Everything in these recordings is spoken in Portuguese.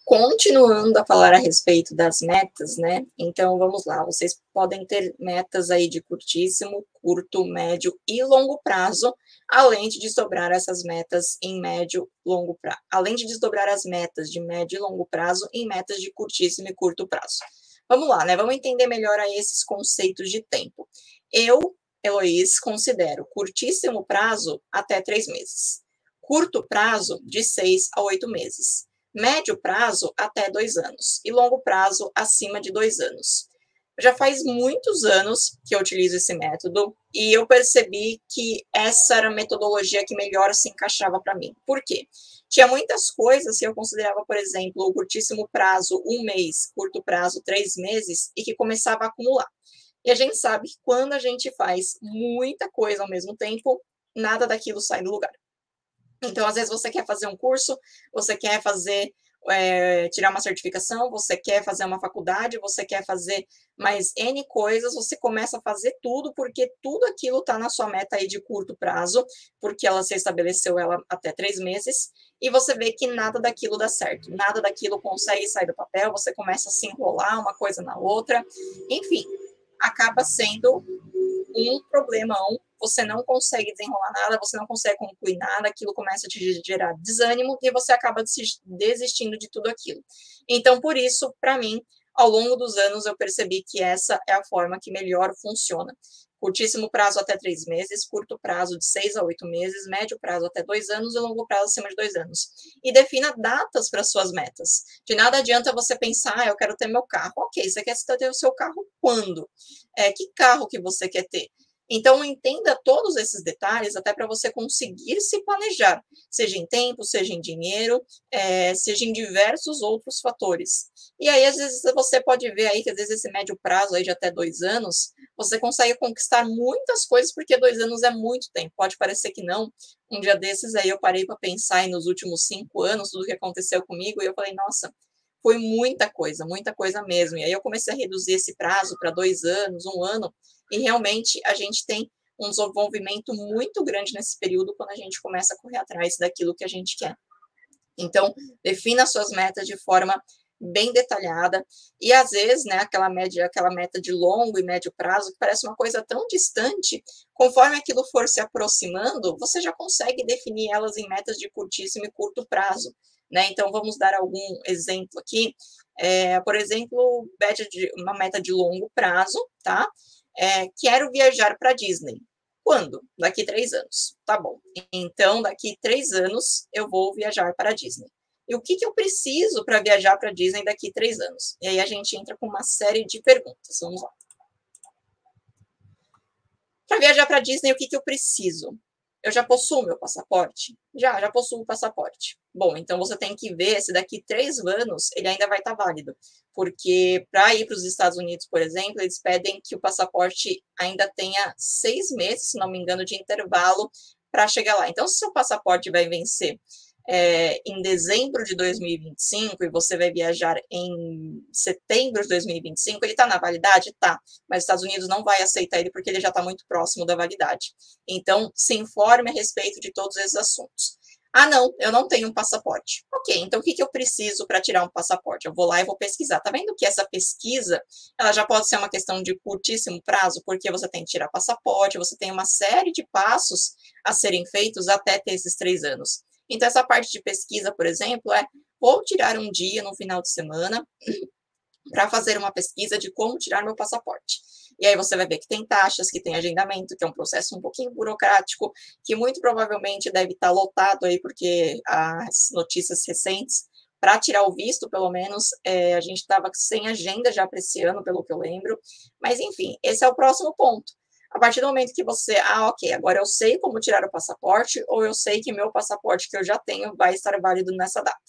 Continuando a falar a respeito das metas, né? Então vamos lá, vocês podem ter metas aí de curtíssimo, curto, médio e longo prazo, além de desdobrar essas metas em médio, longo prazo, além de desdobrar as metas de médio e longo prazo em metas de curtíssimo e curto prazo. Vamos lá, né? Vamos entender melhor aí esses conceitos de tempo. Eu, Heloís, considero curtíssimo prazo até 3 meses, curto prazo de 6 a 8 meses, médio prazo até 2 anos e longo prazo acima de 2 anos. Já faz muitos anos que eu utilizo esse método e eu percebi que essa era a metodologia que melhor se encaixava para mim. Por quê? Tinha muitas coisas que eu considerava, por exemplo, o curtíssimo prazo 1 mês, curto prazo 3 meses, e que começava a acumular. E a gente sabe que quando a gente faz muita coisa ao mesmo tempo, nada daquilo sai do lugar. Então, às vezes, você quer fazer um curso, você quer fazer, tirar uma certificação, você quer fazer uma faculdade, você quer fazer mais N coisas, você começa a fazer tudo, porque tudo aquilo está na sua meta aí de curto prazo, porque você estabeleceu ela até 3 meses, e você vê que nada daquilo dá certo, nada daquilo consegue sair do papel, você começa a se enrolar uma coisa na outra, enfim, acaba sendo um problemão, você não consegue desenrolar nada, você não consegue concluir nada, aquilo começa a te gerar desânimo e você acaba desistindo de tudo aquilo. Então, por isso, para mim, ao longo dos anos, eu percebi que essa é a forma que melhor funciona. Curtíssimo prazo até 3 meses, curto prazo de 6 a 8 meses, médio prazo até 2 anos e longo prazo acima de 2 anos. E defina datas para suas metas. De nada adianta você pensar, eu quero ter meu carro. Ok, você quer ter o seu carro quando? Que carro que você quer ter? Então, entenda todos esses detalhes até para você conseguir se planejar, seja em tempo, seja em dinheiro, seja em diversos outros fatores. E aí, às vezes, você pode ver aí que, às vezes, esse médio prazo aí de até 2 anos, você consegue conquistar muitas coisas, porque 2 anos é muito tempo. Pode parecer que não. Um dia desses aí eu parei para pensar aí nos últimos 5 anos, tudo que aconteceu comigo, e eu falei, nossa, foi muita coisa mesmo. E aí eu comecei a reduzir esse prazo para 2 anos, 1 ano, e realmente a gente tem um desenvolvimento muito grande nesse período quando a gente começa a correr atrás daquilo que a gente quer. Então, defina suas metas de forma bem detalhada, e às vezes, né, aquela meta de longo e médio prazo, que parece uma coisa tão distante, conforme aquilo for se aproximando, você já consegue definir elas em metas de curtíssimo e curto prazo, né? Então, vamos dar algum exemplo aqui. Por exemplo, uma meta de longo prazo, tá? Quero viajar para Disney. Quando? Daqui 3 anos. Tá bom. Então, daqui 3 anos, eu vou viajar para a Disney. E o que eu preciso para viajar para a Disney daqui 3 anos? E aí a gente entra com uma série de perguntas. Vamos lá. Para viajar para a Disney, o que eu preciso? Eu já possuo meu passaporte? Já possuo o passaporte. Bom, então você tem que ver se daqui 3 anos ele ainda vai estar válido. Porque para ir para os Estados Unidos, por exemplo, eles pedem que o passaporte ainda tenha 6 meses, se não me engano, de intervalo para chegar lá. Então, se o seu passaporte vai vencer em dezembro de 2025 e você vai viajar em setembro de 2025, ele está na validade? Tá, mas os Estados Unidos não vai aceitar ele porque ele já está muito próximo da validade. Então, se informe a respeito de todos esses assuntos. Ah, não, eu não tenho um passaporte. Ok, então o que eu preciso para tirar um passaporte? Eu vou lá e vou pesquisar. Tá vendo que essa pesquisa, ela já pode ser uma questão de curtíssimo prazo, porque você tem que tirar passaporte, você tem uma série de passos a serem feitos até ter esses 3 anos. Então, essa parte de pesquisa, por exemplo, vou tirar um dia no final de semana para fazer uma pesquisa de como tirar meu passaporte. E aí você vai ver que tem taxas, que tem agendamento, que é um processo um pouquinho burocrático, que muito provavelmente deve estar lotado aí, porque as notícias recentes, para tirar o visto, pelo menos, a gente estava sem agenda já para esse ano, pelo que eu lembro. Mas, enfim, esse é o próximo ponto. A partir do momento que você, ok, agora eu sei como tirar o passaporte, ou eu sei que meu passaporte que eu já tenho vai estar válido nessa data.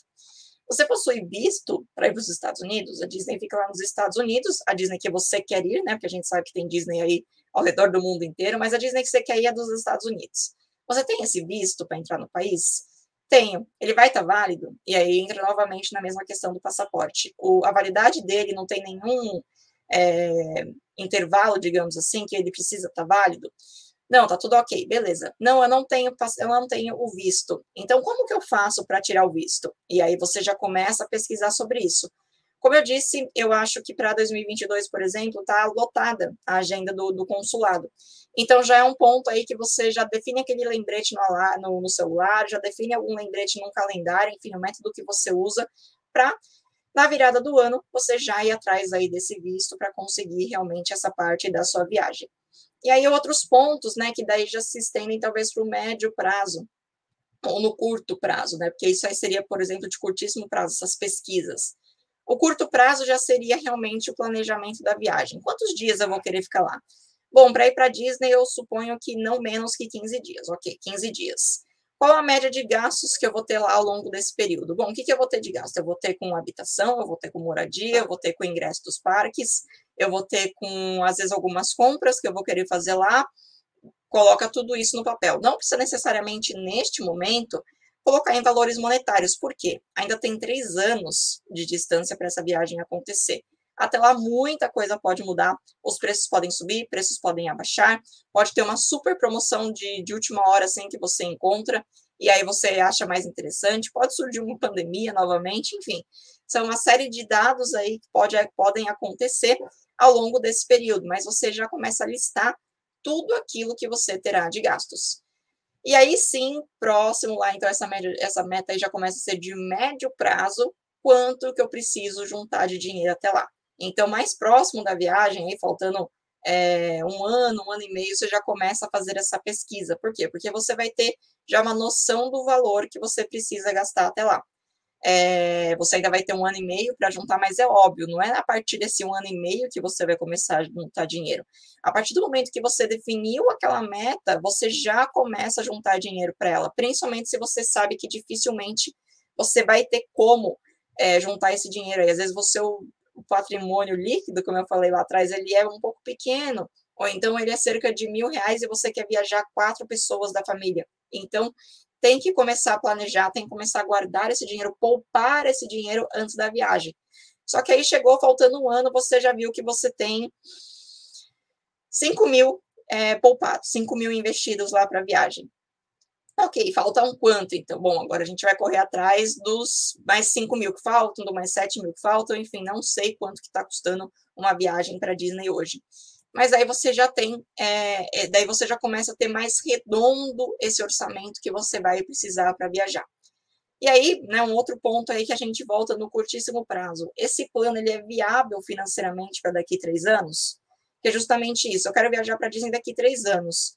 Você possui visto para ir para os Estados Unidos? A Disney fica lá nos Estados Unidos, a Disney que você quer ir, né? Porque a gente sabe que tem Disney aí ao redor do mundo inteiro, mas a Disney que você quer ir é dos Estados Unidos. Você tem esse visto para entrar no país? Tenho. Ele vai estar válido? E aí entra novamente na mesma questão do passaporte. A validade dele não tem nenhum intervalo, digamos assim, que ele precisa estar válido? Não, tá tudo ok, beleza. Não, eu não tenho o visto. Então, como que eu faço para tirar o visto? E aí você já começa a pesquisar sobre isso. Como eu disse, eu acho que para 2022, por exemplo, está lotada a agenda do consulado. Então, já é um ponto aí que você já define aquele lembrete no celular, já define algum lembrete num calendário, enfim, o método que você usa para, na virada do ano, você já ir atrás aí desse visto para conseguir realmente essa parte da sua viagem. E aí outros pontos, né, que daí já se estendem talvez para o médio prazo, ou no curto prazo, né, porque isso aí seria, por exemplo, de curtíssimo prazo, essas pesquisas. O curto prazo já seria realmente o planejamento da viagem. Quantos dias eu vou querer ficar lá? Bom, para ir para a Disney, eu suponho que não menos que 15 dias, ok, 15 dias. Qual a média de gastos que eu vou ter lá ao longo desse período? Bom, o que eu vou ter de gasto? Eu vou ter com habitação, eu vou ter com moradia, eu vou ter com ingresso dos parques, eu vou ter com, às vezes, algumas compras que eu vou querer fazer lá. Coloca tudo isso no papel. Não precisa necessariamente, neste momento, colocar em valores monetários. Por quê? Ainda tem 3 anos de distância para essa viagem acontecer. Até lá, muita coisa pode mudar. Os preços podem subir, preços podem abaixar. Pode ter uma super promoção de última hora, assim, que você encontra. E aí você acha mais interessante. Pode surgir uma pandemia novamente. Enfim, são uma série de dados aí que podem acontecer ao longo desse período. Mas você já começa a listar tudo aquilo que você terá de gastos. E aí sim, próximo lá, então essa meta aí já começa a ser de médio prazo, quanto que eu preciso juntar de dinheiro até lá. Então, mais próximo da viagem, aí faltando um ano e meio, você já começa a fazer essa pesquisa. Por quê? Porque você vai ter já uma noção do valor que você precisa gastar até lá. Você ainda vai ter um ano e meio para juntar, mas é óbvio, não é a partir desse um ano e meio que você vai começar a juntar dinheiro. A partir do momento que você definiu aquela meta, você já começa a juntar dinheiro para ela, principalmente se você sabe que dificilmente você vai ter como juntar esse dinheiro aí. Às vezes o patrimônio líquido, como eu falei lá atrás, ele é um pouco pequeno, ou então ele é cerca de R$ 1.000 e você quer viajar 4 pessoas da família. Então, tem que começar a planejar, tem que começar a guardar esse dinheiro, poupar esse dinheiro antes da viagem. Só que aí chegou, faltando um ano, você já viu que você tem 5 mil poupados, 5 mil investidos lá para a viagem. Ok, falta um quanto, então? Bom, agora a gente vai correr atrás dos mais 5 mil que faltam, do mais 7 mil que faltam, enfim, não sei quanto que está custando uma viagem para Disney hoje. Mas aí você já tem, daí você já começa a ter mais redondo esse orçamento que você vai precisar para viajar. E aí, né, um outro ponto aí que a gente volta no curtíssimo prazo. Esse plano, ele é viável financeiramente para daqui 3 anos? Que é justamente isso, eu quero viajar para Disney daqui 3 anos.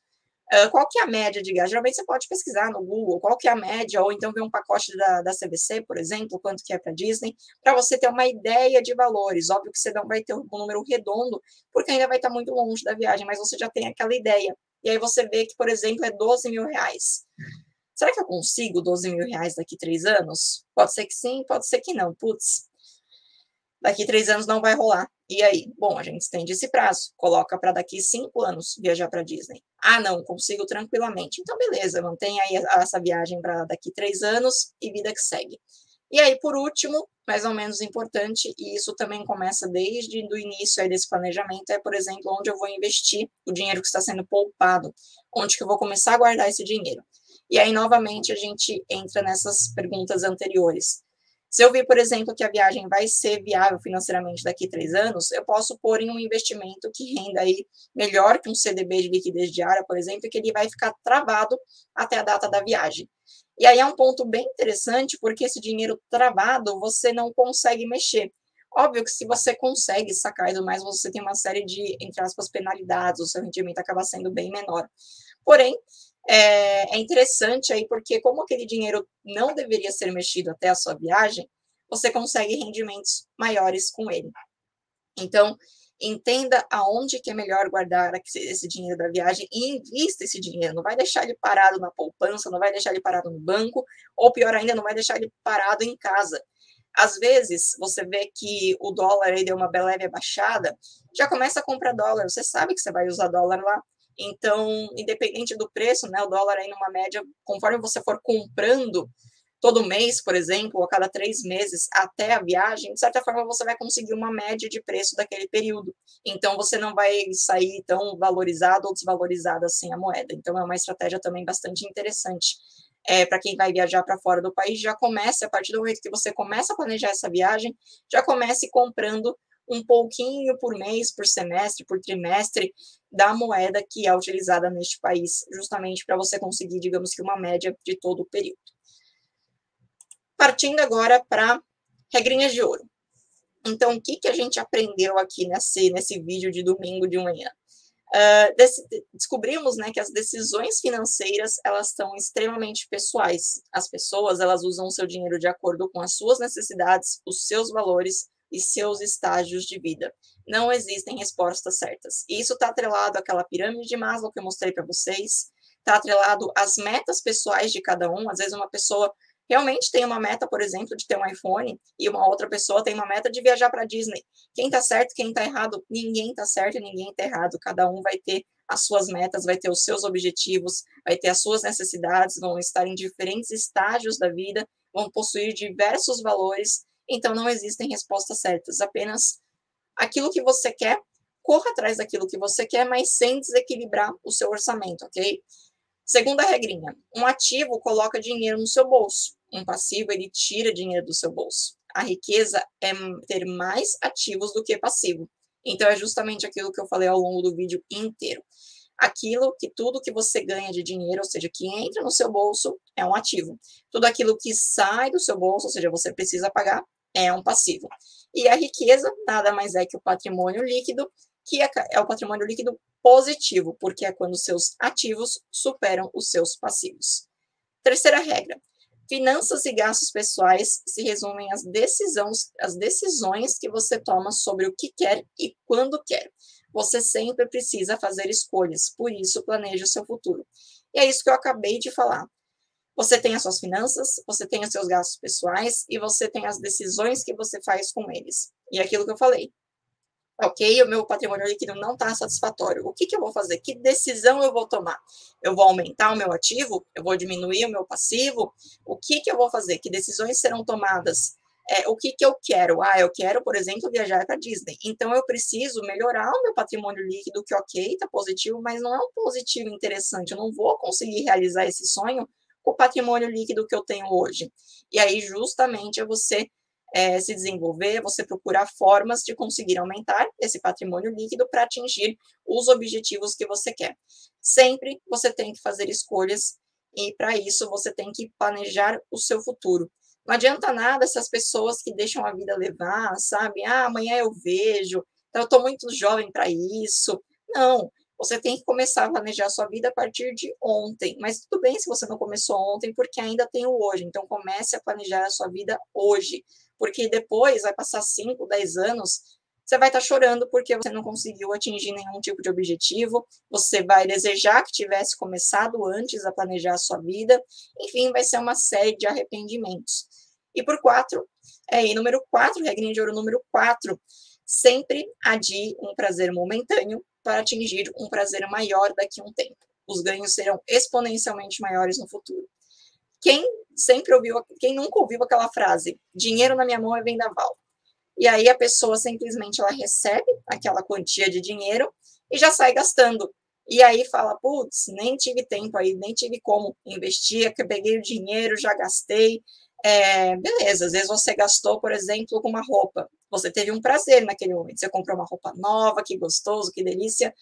Qual que é a média de gasto? Geralmente você pode pesquisar no Google qual que é a média, ou então ver um pacote da CVC, por exemplo, quanto que é para Disney, para você ter uma ideia de valores. Óbvio que você não vai ter um número redondo, porque ainda vai estar muito longe da viagem, mas você já tem aquela ideia. E aí você vê que, por exemplo, é R$ 12.000. Será que eu consigo R$ 12.000 daqui 3 anos? Pode ser que sim, pode ser que não. Putz, daqui 3 anos não vai rolar. E aí? Bom, a gente estende esse prazo, coloca para daqui 5 anos viajar para Disney. Ah, não, consigo tranquilamente. Então, beleza, mantém aí essa viagem para daqui 3 anos e vida que segue. E aí, por último, mais ou menos importante, e isso também começa desde o início aí desse planejamento, é, por exemplo, onde eu vou investir o dinheiro que está sendo poupado, onde que eu vou começar a guardar esse dinheiro. E aí, novamente, a gente entra nessas perguntas anteriores. Se eu ver, por exemplo, que a viagem vai ser viável financeiramente daqui 3 anos, eu posso pôr em um investimento que renda aí melhor que um CDB de liquidez diária, por exemplo, e que ele vai ficar travado até a data da viagem. E aí é um ponto bem interessante, porque esse dinheiro travado você não consegue mexer. Óbvio que se você consegue sacar e tudo mais, você tem uma série de, entre aspas, penalidades, o seu rendimento acaba sendo bem menor. Porém, é interessante aí, porque como aquele dinheiro não deveria ser mexido até a sua viagem, você consegue rendimentos maiores com ele. Então, entenda aonde que é melhor guardar esse dinheiro da viagem e invista esse dinheiro. Não vai deixar ele parado na poupança, não vai deixar ele parado no banco, ou pior ainda, não vai deixar ele parado em casa. Às vezes, você vê que o dólar aí deu uma leve baixada, já começa a comprar dólar, você sabe que você vai usar dólar lá. Então, independente do preço, né, o dólar aí numa média, conforme você for comprando todo mês, por exemplo, ou a cada 3 meses até a viagem, de certa forma você vai conseguir uma média de preço daquele período. Então, você não vai sair tão valorizado ou desvalorizado assim a moeda. Então, é uma estratégia também bastante interessante. Para quem vai viajar para fora do país, já comece, a partir do momento que você começa a planejar essa viagem, já comece comprando um pouquinho por mês, por semestre, por trimestre, da moeda que é utilizada neste país, justamente para você conseguir, digamos que, uma média de todo o período. Partindo agora para regrinhas de ouro. Então, o que a gente aprendeu aqui nesse vídeo de domingo de manhã? Descobrimos, né, que as decisões financeiras, elas são extremamente pessoais. As pessoas, elas usam o seu dinheiro de acordo com as suas necessidades, os seus valores e seus estágios de vida. Não existem respostas certas. E isso está atrelado àquela pirâmide de Maslow que eu mostrei para vocês, está atrelado às metas pessoais de cada um. Às vezes uma pessoa realmente tem uma meta, por exemplo, de ter um iPhone, e uma outra pessoa tem uma meta de viajar para Disney. Quem tá certo, quem tá errado? Ninguém tá certo e ninguém tá errado. Cada um vai ter as suas metas, vai ter os seus objetivos, vai ter as suas necessidades, vão estar em diferentes estágios da vida, vão possuir diversos valores. Então, não existem respostas certas, apenas aquilo que você quer, corra atrás daquilo que você quer, mas sem desequilibrar o seu orçamento, ok? Segunda regrinha, um ativo coloca dinheiro no seu bolso, um passivo ele tira dinheiro do seu bolso. A riqueza é ter mais ativos do que passivo. Então, é justamente aquilo que eu falei ao longo do vídeo inteiro. Tudo que você ganha de dinheiro, ou seja, que entra no seu bolso, é um ativo. Tudo aquilo que sai do seu bolso, ou seja, você precisa pagar, é um passivo. E a riqueza nada mais é que o patrimônio líquido, que é o patrimônio líquido positivo, porque é quando seus ativos superam os seus passivos. Terceira regra, finanças e gastos pessoais se resumem às decisões que você toma sobre o que quer e quando quer. Você sempre precisa fazer escolhas, por isso planeje o seu futuro. E é isso que eu acabei de falar. Você tem as suas finanças, você tem os seus gastos pessoais e você tem as decisões que você faz com eles. E é aquilo que eu falei. Ok, o meu patrimônio líquido não está satisfatório. O que eu vou fazer? Que decisão eu vou tomar? Eu vou aumentar o meu ativo? Eu vou diminuir o meu passivo? O que eu vou fazer? Que decisões serão tomadas? O que eu quero? Eu quero, por exemplo, viajar para Disney. Então, eu preciso melhorar o meu patrimônio líquido, que ok, está positivo, mas não é um positivo interessante. Eu não vou conseguir realizar esse sonho com o patrimônio líquido que eu tenho hoje. E aí, justamente, é você se desenvolver, você procurar formas de conseguir aumentar esse patrimônio líquido para atingir os objetivos que você quer. Sempre você tem que fazer escolhas e, para isso, você tem que planejar o seu futuro. Não adianta nada essas pessoas que deixam a vida levar, sabe? Amanhã eu vejo, eu estou muito jovem para isso. Não, você tem que começar a planejar a sua vida a partir de ontem. Mas tudo bem se você não começou ontem, porque ainda tem o hoje. Então, comece a planejar a sua vida hoje. Porque depois, vai passar 5, 10 anos, você vai estar chorando porque você não conseguiu atingir nenhum tipo de objetivo, você vai desejar que tivesse começado antes a planejar a sua vida, enfim, vai ser uma série de arrependimentos. E número 4, regrinha de ouro número 4, sempre adie um prazer momentâneo para atingir um prazer maior daqui a um tempo. Os ganhos serão exponencialmente maiores no futuro. Quem nunca ouviu aquela frase, dinheiro na minha mão é vendaval? E aí a pessoa simplesmente ela recebe aquela quantia de dinheiro e já sai gastando. E aí fala, putz, nem tive tempo aí, nem tive como investir, que eu peguei o dinheiro, já gastei. Beleza, às vezes você gastou, por exemplo, com uma roupa. Você teve um prazer naquele momento, você comprou uma roupa nova, que gostoso, que delícia.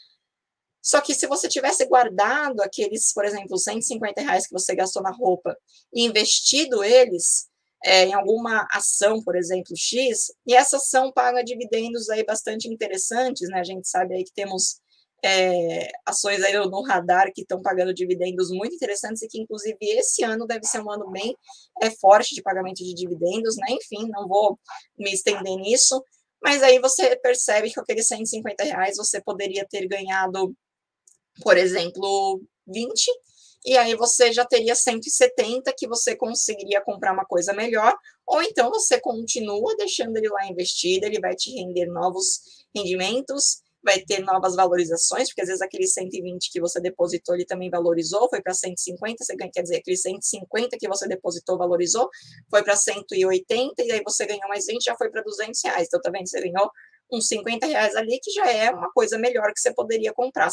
Só que se você tivesse guardado aqueles, por exemplo, R$ 150 que você gastou na roupa e investido eles em alguma ação, por exemplo, X, e essa ação paga dividendos aí bastante interessantes, né? A gente sabe aí que temos ações aí no radar que estão pagando dividendos muito interessantes e que, inclusive, esse ano deve ser um ano bem forte de pagamento de dividendos, né? Enfim, não vou me estender nisso, mas aí você percebe que com aqueles R$ 150 você poderia ter ganhado, por exemplo, 20, e aí você já teria 170 que você conseguiria comprar uma coisa melhor, ou então você continua deixando ele lá investido, ele vai te render novos rendimentos, vai ter novas valorizações, porque às vezes aquele 120 que você depositou, ele também valorizou, foi para 150, você ganha, quer dizer, aquele 150 que você depositou valorizou, foi para 180, e aí você ganhou mais 20, já foi para R$200. Então, tá vendo? Você ganhou uns R$50 ali, que já é uma coisa melhor que você poderia comprar.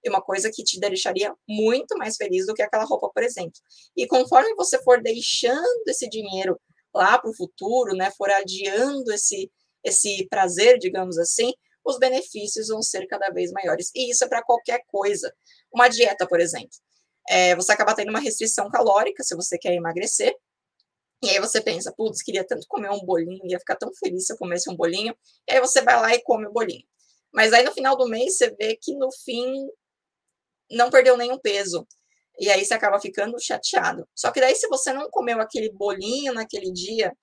É uma coisa que te deixaria muito mais feliz do que aquela roupa, por exemplo. E conforme você for deixando esse dinheiro lá para o futuro, né, for adiando esse prazer, digamos assim, os benefícios vão ser cada vez maiores. E isso é para qualquer coisa. Uma dieta, por exemplo. Você acaba tendo uma restrição calórica se você quer emagrecer, e aí você pensa, putz, queria tanto comer um bolinho, ia ficar tão feliz se eu comesse um bolinho, e aí você vai lá e come o bolinho. Mas aí no final do mês você vê que no fim não perdeu nenhum peso. E aí você acaba ficando chateado. Só que daí se você não comeu aquele bolinho naquele dia,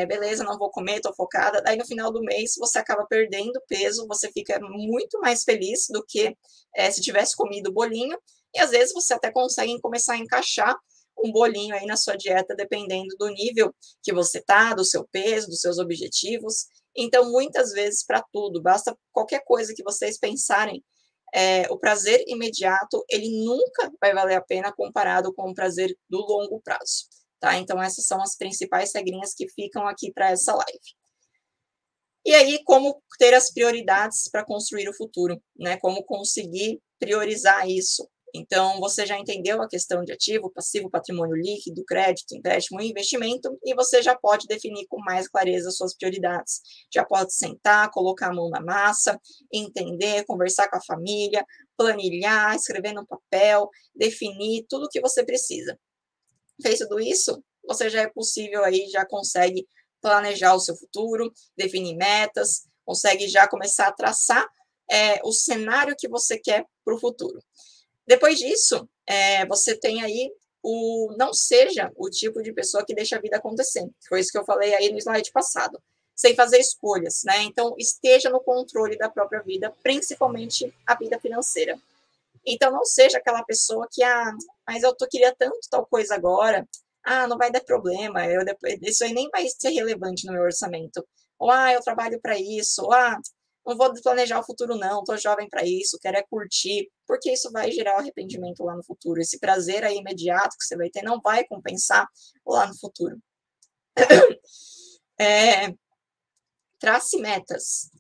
beleza, não vou comer, tô focada. Daí no final do mês você acaba perdendo peso, você fica muito mais feliz do que se tivesse comido o bolinho. E às vezes você até consegue começar a encaixar um bolinho aí na sua dieta, dependendo do nível que você tá, do seu peso, dos seus objetivos. Então, muitas vezes, para tudo, basta qualquer coisa que vocês pensarem, o prazer imediato, ele nunca vai valer a pena comparado com o prazer do longo prazo, tá? Então, essas são as principais regrinhas que ficam aqui para essa live. E aí, como ter as prioridades para construir o futuro, né? Como conseguir priorizar isso. Então, você já entendeu a questão de ativo, passivo, patrimônio líquido, crédito, empréstimo e investimento, e você já pode definir com mais clareza as suas prioridades. Já pode sentar, colocar a mão na massa, entender, conversar com a família, planilhar, escrever no papel, definir tudo o que você precisa. Fez tudo isso, você já é possível aí, já consegue planejar o seu futuro, definir metas, consegue já começar a traçar o cenário que você quer para o futuro. Depois disso, você tem aí não seja o tipo de pessoa que deixa a vida acontecer. Foi isso que eu falei aí no slide passado. Sem fazer escolhas, né? Então, esteja no controle da própria vida, principalmente a vida financeira. Então, não seja aquela pessoa que, mas eu queria tanto tal coisa agora, não vai dar problema, isso aí nem vai ser relevante no meu orçamento. Ou, eu trabalho para isso, ou, não vou planejar o futuro não, estou jovem para isso, quero curtir, porque isso vai gerar arrependimento lá no futuro. Esse prazer aí imediato que você vai ter não vai compensar lá no futuro. Trace metas.